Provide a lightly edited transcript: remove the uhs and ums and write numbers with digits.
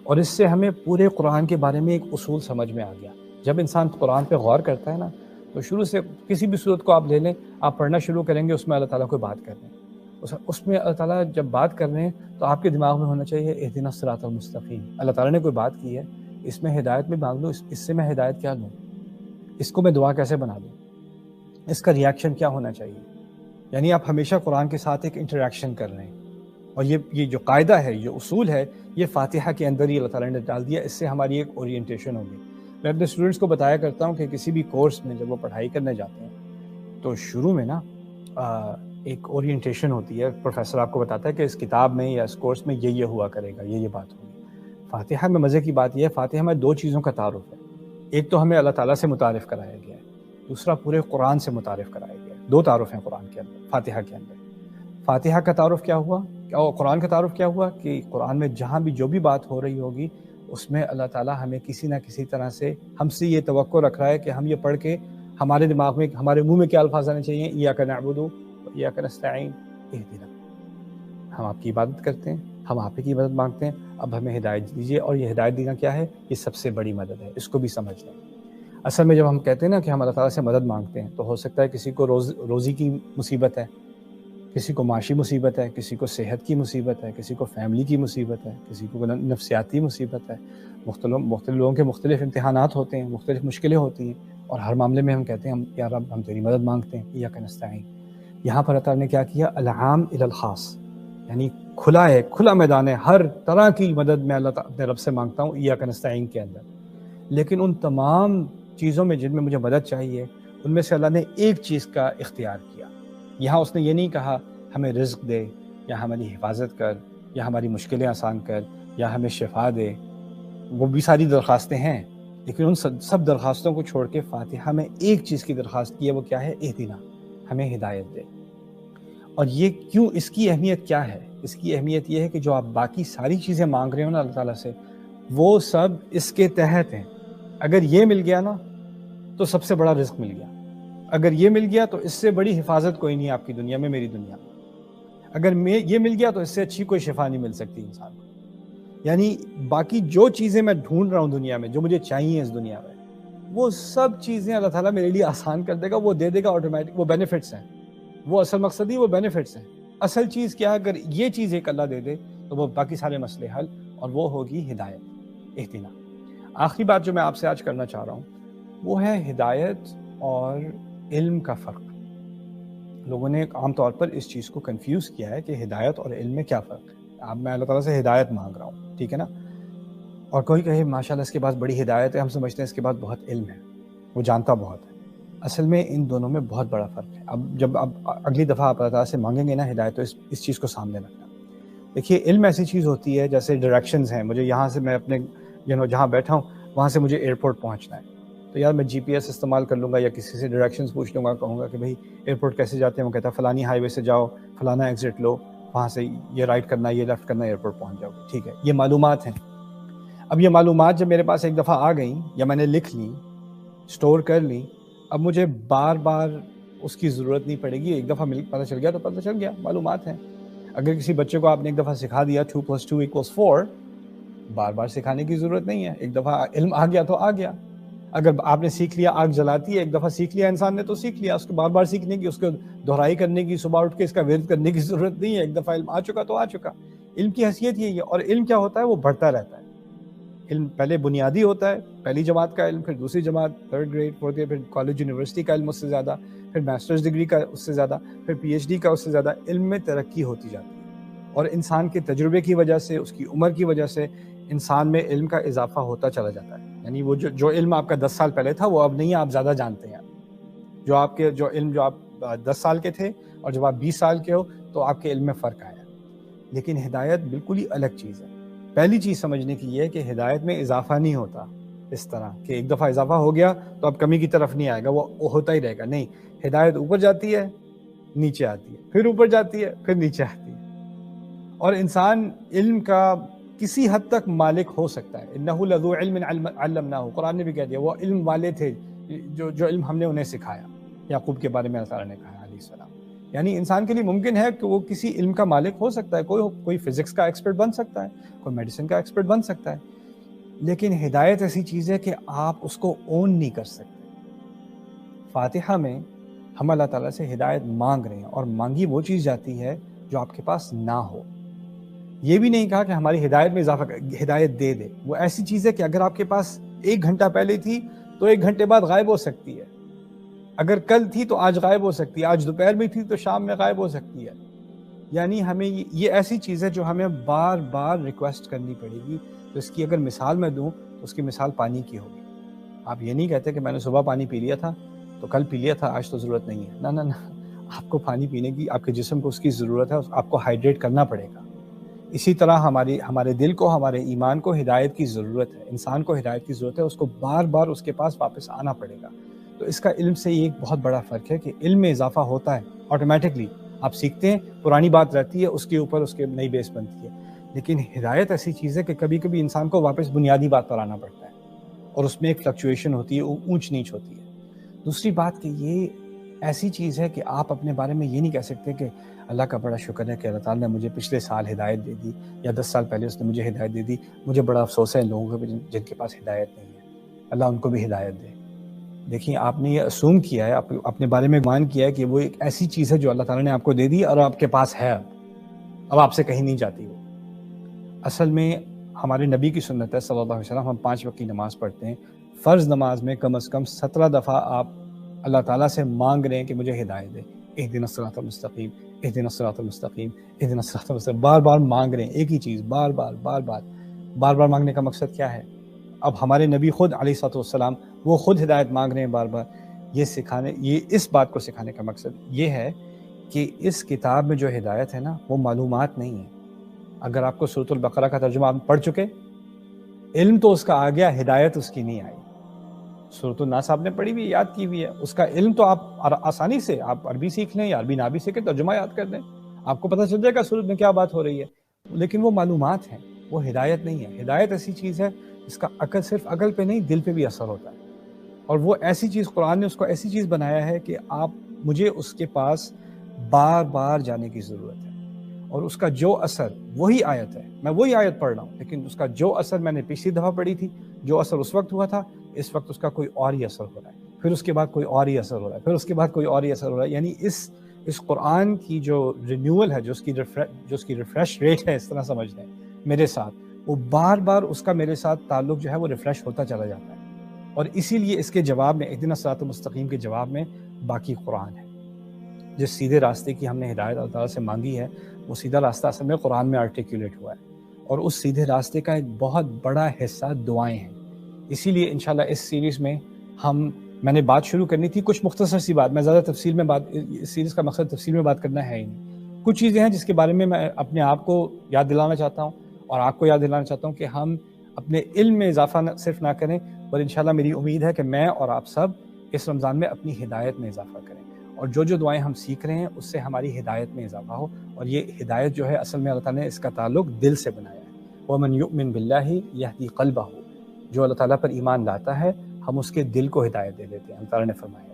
اور اس سے ہمیں پورے قرآن کے بارے میں ایک اصول سمجھ میں آ گیا. جب انسان قرآن پہ غور کرتا ہے نا تو شروع سے کسی بھی صورت کو آپ لے لیں، آپ پڑھنا شروع کریں گے، اس میں اللہ تعالیٰ کوئی بات کر رہے ہیں. اس میں اللہ تعالیٰ جب بات کر رہے ہیں تو آپ کے دماغ میں ہونا چاہیے اہدنا الصراط المستقیم. اللہ تعالیٰ نے کوئی بات کی ہے، اس میں ہدایت میں مانگ لوں، اس سے میں ہدایت کیا لوں، اس کو میں دعا کیسے بنا لوں، اس کا ریاکشن کیا ہونا چاہیے. یعنی آپ ہمیشہ قرآن کے ساتھ ایک انٹریکشن کر رہے ہیں. اور یہ جو قاعدہ ہے، یہ اصول ہے، یہ فاتحہ کے اندر ہی اللہ تعالیٰ نے ڈال دیا. اس سے ہماری ایک اورینٹیشن ہوگی. میں اپنے اسٹوڈنٹس کو بتایا کرتا ہوں کہ کسی بھی کورس میں جب وہ پڑھائی کرنے جاتے ہیں تو شروع میں نا ایک اورینٹیشن ہوتی ہے. پروفیسر آپ کو بتاتا ہے کہ اس کتاب میں یا اس کورس میں یہ ہوا کرے گا، یہ بات ہوگی. فاتحہ میں مزے کی بات یہ ہے، فاتحہ میں 2 چیزوں کا تعارف ہے. ایک تو ہمیں اللہ تعالیٰ سے متعارف کرایا گیا ہے، دوسرا پورے قرآن سے متعارف کرایا گیا ہے. 2 تعارف ہیں قرآن کے اندر، فاتحہ کے اندر. فاتحہ کا تعارف کیا ہوا، اور قرآن کا تعارف کیا ہوا کہ قرآن میں جہاں بھی جو بھی بات ہو رہی ہوگی اس میں اللہ تعالیٰ ہمیں کسی نہ کسی طرح سے ہم سے یہ توقع رکھ رہا ہے کہ ہم یہ پڑھ کے ہمارے دماغ میں، ہمارے منہ میں کیا الفاظ آنے چاہیے، ایاک نعبد و ایاک نستعین اہدنا. ہم آپ کی عبادت کرتے ہیں، ہم آپ کی مدد مانگتے ہیں، اب ہمیں ہدایت دیجیے. اور یہ ہدایت دینا کیا ہے، یہ سب سے بڑی مدد ہے، اس کو بھی سمجھ لیں. اصل میں جب ہم کہتے ہیں نا کہ ہم اللہ تعالیٰ سے مدد مانگتے ہیں تو ہو سکتا ہے کسی کو روزی کی مصیبت ہے، کسی کو معاشی مصیبت ہے، کسی کو صحت کی مصیبت ہے، کسی کو فیملی کی مصیبت ہے، کسی کو نفسیاتی مصیبت ہے. مختلف لوگوں کے مختلف امتحانات ہوتے ہیں، مختلف مشکلیں ہوتی ہیں، اور ہر معاملے میں ہم کہتے ہیں یا رب ہم تیری مدد مانگتے ہیں، ایاک نستعین. یہاں پر اللہ تعالیٰ نے کیا کیا، العام الی الخاص، یعنی کھلا میدان ہے، ہر طرح کی مدد میں اللہ تعالیٰ اپنے رب سے مانگتا ہوں ایاک نستعین کے اندر. لیکن ان تمام چیزوں میں جن میں مجھے مدد چاہیے، ان میں سے اللہ نے ایک چیز کا اختیار کیا. یہاں اس نے یہ نہیں کہا ہمیں رزق دے، یا ہماری حفاظت کر، یا ہماری مشکلیں آسان کر، یا ہمیں شفا دے. وہ بھی ساری درخواستیں ہیں، لیکن ان سب درخواستوں کو چھوڑ کے فاتحہ میں ایک چیز کی درخواست کی ہے، وہ کیا ہے، اہدنا، ہمیں ہدایت دے. اور یہ کیوں، اس کی اہمیت کیا ہے؟ اس کی اہمیت یہ ہے کہ جو آپ باقی ساری چیزیں مانگ رہے ہو نا اللہ تعالیٰ سے، وہ سب اس کے تحت ہیں. اگر یہ مل گیا نا تو سب سے بڑا رزق مل گیا. اگر یہ مل گیا تو اس سے بڑی حفاظت کوئی نہیں آپ کی دنیا میں، میری دنیا میں. اگر یہ مل گیا تو اس سے اچھی کوئی شفا نہیں مل سکتی انسان کو. یعنی باقی جو چیزیں میں ڈھونڈ رہا ہوں دنیا میں، جو مجھے چاہیے اس دنیا میں، وہ سب چیزیں اللہ تعالیٰ میرے لیے آسان کر دے گا، وہ دے دے گا آٹومیٹک. وہ بینیفٹس ہیں، وہ اصل مقصد ہی وہ بینیفٹس ہیں. اصل چیز کیا ہے، اگر یہ چیز ایک اللہ دے دے تو وہ باقی سارے مسئلے حل، اور وہ ہوگی ہدایت، اہدنا. آخری بات جو میں آپ سے آج کرنا چاہ رہا ہوں وہ ہے ہدایت اور علم کا فرق. لوگوں نے عام طور پر اس چیز کو کنفیوز کیا ہے کہ ہدایت اور علم میں کیا فرق ہے. اب میں اللہ تعالیٰ سے ہدایت مانگ رہا ہوں، ٹھیک ہے نا، اور کوئی کہے ماشاءاللہ اس کے پاس بڑی ہدایت ہے، ہم سمجھتے ہیں اس کے پاس بہت علم ہے، وہ جانتا بہت ہے. اصل میں ان دونوں میں بہت بڑا فرق ہے. اب جب اگلی دفعہ آپ اللہ تعالیٰ سے مانگیں گے نا ہدایت، تو اس چیز کو سامنے رکھنا. دیکھیے، علم ایسی چیز ہوتی ہے جیسے ڈائریکشنز ہیں. مجھے یہاں سے، میں اپنے جہاں بیٹھا ہوں وہاں سے مجھے ایئرپورٹ پہنچنا ہے، تو یار میں GPS استعمال کر لوں گا، یا کسی سے ڈائریکشنز پوچھ لوں گا، کہوں گا کہ بھائی ایئرپورٹ کیسے جاتے ہیں، وہ کہتا ہے فلانی ہائی وے سے جاؤ، فلانا ایگزٹ لو، وہاں سے یہ رائٹ کرنا، یہ لیفٹ کرنا، ایئرپورٹ پہنچ جاؤ گے. ٹھیک ہے، یہ معلومات ہیں. اب یہ معلومات جب میرے پاس ایک دفعہ آ گئیں، یا میں نے لکھ لی، اسٹور کر لی، اب مجھے بار بار اس کی ضرورت نہیں پڑے گی. ایک دفعہ پتہ چل گیا تو پتہ چل گیا، معلومات ہیں. اگر کسی بچے کو آپ نے ایک دفعہ سکھا دیا 2 + 2 = 4، بار بار سکھانے کی ضرورت نہیں ہے. ایک دفعہ علم آ گیا تو آ گیا. اگر آپ نے سیکھ لیا آگ جلاتی ہے، ایک دفعہ سیکھ لیا انسان نے تو سیکھ لیا، اس کو بار بار سیکھنے کی، اس کو دہرائی کرنے کی، صبح اٹھ کے اس کا ورد کرنے کی ضرورت نہیں ہے. ایک دفعہ علم آ چکا تو آ چکا. علم کی حیثیت یہی ہے. اور علم کیا ہوتا ہے، وہ بڑھتا رہتا ہے. علم پہلے بنیادی ہوتا ہے، پہلی جماعت کا علم، پھر دوسری جماعت، 3rd گریڈ، 4th گریڈ، پھر کالج یونیورسٹی کا علم اس سے زیادہ، پھر ماسٹرز ڈگری کا اس سے زیادہ، پھر PhD کا اس سے زیادہ. علم میں ترقی ہوتی جاتی ہے، اور انسان کے تجربے کی وجہ سے، اس کی عمر کی وجہ سے انسان میں علم کا اضافہ ہوتا چلا جاتا ہے. یعنی وہ جو علم آپ کا 10 سال پہلے تھا وہ اب نہیں ہے، آپ زیادہ جانتے ہیں. جو علم جو آپ 10 سال کے تھے اور جب آپ 20 سال کے ہو تو آپ کے علم میں فرق آیا. لیکن ہدایت بالکل ہی الگ چیز ہے. پہلی چیز سمجھنے کی یہ ہے کہ ہدایت میں اضافہ نہیں ہوتا اس طرح کہ ایک دفعہ اضافہ ہو گیا تو اب کمی کی طرف نہیں آئے گا، وہ ہوتا ہی رہے گا. نہیں، ہدایت اوپر جاتی ہے، نیچے آتی ہے، پھر اوپر جاتی ہے، پھر نیچے آتی ہے. اور انسان علم کا کسی حد تک مالک ہو سکتا ہے. انہ لذو علم علمناہ، قرآن نے بھی کہہ دیا وہ علم والے تھے جو علم ہم نے انہیں سکھایا. یعقوب کے بارے میں اللہ تعالیٰ نے کہا علیہ السلام. یعنی انسان کے لیے ممکن ہے کہ وہ کسی علم کا مالک ہو سکتا ہے، کوئی فزکس کا ایکسپرٹ بن سکتا ہے، کوئی میڈیسن کا ایکسپرٹ بن سکتا ہے، لیکن ہدایت ایسی چیز ہے کہ آپ اس کو اون نہیں کر سکتے۔ فاتحہ میں ہم اللہ تعالیٰ سے ہدایت مانگ رہے ہیں، اور مانگی وہ چیز جاتی ہے جو آپ کے پاس نہ ہو۔ یہ بھی نہیں کہا کہ ہماری ہدایت میں اضافہ ہدایت دے دے، وہ ایسی چیز ہے کہ اگر آپ کے پاس 1 گھنٹہ پہلے تھی تو 1 گھنٹے بعد غائب ہو سکتی ہے، اگر کل تھی تو آج غائب ہو سکتی ہے، آج دوپہر میں تھی تو شام میں غائب ہو سکتی ہے۔ یعنی ہمیں یہ ایسی چیز ہے جو ہمیں بار بار ریکویسٹ کرنی پڑے گی۔ تو اس کی اگر مثال میں دوں تو اس کی مثال پانی کی ہوگی۔ آپ یہ نہیں کہتے کہ میں نے صبح پانی پی لیا تھا تو کل پی لیا تھا، آج تو ضرورت نہیں ہے۔ نہ، آپ کو پانی پینے کی، آپ کے جسم کو اس کی ضرورت ہے، آپ کو ہائیڈریٹ کرنا پڑے گا۔ اسی طرح ہمارے دل کو، ہمارے ایمان کو ہدایت کی ضرورت ہے، انسان کو ہدایت کی ضرورت ہے، اس کو بار بار اس کے پاس واپس آنا پڑے گا۔ تو اس کا علم سے یہ ایک بہت بڑا فرق ہے کہ علم میں اضافہ ہوتا ہے آٹومیٹکلی، آپ سیکھتے ہیں، پرانی بات رہتی ہے، اس کے اوپر اس کے نئی بیس بنتی ہے، لیکن ہدایت ایسی چیز ہے کہ کبھی کبھی انسان کو واپس بنیادی بات پر آنا پڑتا ہے، اور اس میں ایک فلکچویشن ہوتی ہے، اونچ نیچ ہوتی ہے۔ دوسری بات کہ یہ ایسی چیز ہے کہ آپ اپنے بارے میں یہ نہیں کہہ سکتے کہ اللہ کا بڑا شکر ہے کہ اللہ تعالیٰ نے مجھے پچھلے سال ہدایت دے دی، یا 10 سال پہلے اس نے مجھے ہدایت دے دی، مجھے بڑا افسوس ہے ان لوگوں کو جن کے پاس ہدایت نہیں ہے، اللہ ان کو بھی ہدایت دے۔ دیکھیں، آپ نے یہ اسوم کیا ہے، اپنے بارے میں گمان کیا ہے کہ وہ ایک ایسی چیز ہے جو اللہ تعالیٰ نے آپ کو دے دی اور آپ کے پاس ہے، اب آپ سے کہیں نہیں جاتی وہ۔ اصل میں ہمارے نبی کی سنت ہے صلی اللہ علیہ وسلم، ہم 5 وقت کی نماز پڑھتے ہیں، فرض نماز میں کم از کم 17 دفعہ آپ اللہ تعالیٰ سے مانگ رہے ہیں کہ مجھے ہدایت دے، اہدنا الصراط المستقیم، اہدنا الصراط المستقیم، اہدنا الصراط المستقیم، بار بار مانگ رہے ہیں ایک ہی چیز، بار بار مانگنے کا مقصد کیا ہے؟ اب ہمارے نبی خود علیہ الصلوۃ والسلام وہ خود ہدایت مانگ رہے ہیں بار بار، یہ اس بات کو سکھانے کا مقصد یہ ہے کہ اس کتاب میں جو ہدایت ہے نا، وہ معلومات نہیں ہے۔ اگر آپ کو سورۃ البقرہ کا ترجمہ آپ پڑھ چکے، علم تو اس کا آ گیا، ہدایت اس کی نہیں آئی۔ سورۃ الناس آپ نے پڑھی ہوئی، یاد کی ہوئی ہے، اس کا علم تو آپ آسانی سے، آپ عربی سیکھ لیں یا عربی نہ بھی سیکھیں، ترجمہ یاد کر دیں، آپ کو پتہ چل جائے گا سورۃ میں کیا بات ہو رہی ہے، لیکن وہ معلومات ہیں، وہ ہدایت نہیں ہے۔ ہدایت ایسی چیز ہے جس کا صرف عقل پہ نہیں، دل پہ بھی اثر ہوتا ہے، اور وہ ایسی چیز، قرآن نے اس کو ایسی چیز بنایا ہے کہ مجھے اس کے پاس بار بار جانے کی ضرورت ہے، اور اس کا جو اثر، وہی آیت ہے، میں وہی آیت پڑھ رہا ہوں، لیکن اس کا جو اثر میں نے پچھلی دفعہ پڑھی تھی، جو اثر اس وقت ہوا تھا، اس وقت اس کا کوئی اور ہی اثر ہو رہا ہے، پھر اس کے بعد کوئی اور ہی اثر ہو رہا ہے، پھر اس کے بعد کوئی اور ہی اثر ہو رہا ہے۔ یعنی اس قرآن کی جو رینیول ہے، جو اس کی ریفریش ریٹ ہے، اس طرح سمجھ لیں میرے ساتھ، وہ بار بار اس کا میرے ساتھ تعلق جو ہے وہ ریفریش ہوتا چلا جاتا ہے، اور اسی لیے اس کے جواب میں، اہدنا الصراط المستقیم کے جواب میں باقی قرآن ہے۔ جس سیدھے راستے کی ہم نے ہدایت اللہ تعالیٰ سے مانگی ہے، وہ سیدھا راستہ اصل میں قرآن میں آرٹیکولیٹ ہوا ہے، اور اس سیدھے راستے کا ایک بہت بڑا حصہ دعائیں ہیں۔ اسی لیے انشاءاللہ اس سیریز میں میں نے بات شروع کرنی تھی، کچھ مختصر سی بات، میں زیادہ تفصیل میں اس سیریز کا مقصد تفصیل میں بات کرنا ہے ہی نہیں، کچھ چیزیں ہیں جس کے بارے میں اپنے آپ کو یاد دلانا چاہتا ہوں، اور آپ کو یاد دلانا چاہتا ہوں کہ ہم اپنے علم میں اضافہ صرف نہ کریں، اور انشاءاللہ میری امید ہے کہ میں اور آپ سب اس رمضان میں اپنی ہدایت میں اضافہ کریں، اور جو دعائیں ہم سیکھ رہے ہیں اس سے ہماری ہدایت میں اضافہ ہو، اور یہ ہدایت جو ہے اصل میں اللہ تعالیٰ نے اس کا تعلق دل سے بنایا ہے۔ وَمَن يُؤْمِن بِاللَّهِ يَهْدِي قَلْبَهُ، جو اللہ تعالیٰ پر ایمان لاتا ہے، ہم اس کے دل کو ہدایت دے دیتے ہیں، اللہ تعالیٰ نے فرمایا۔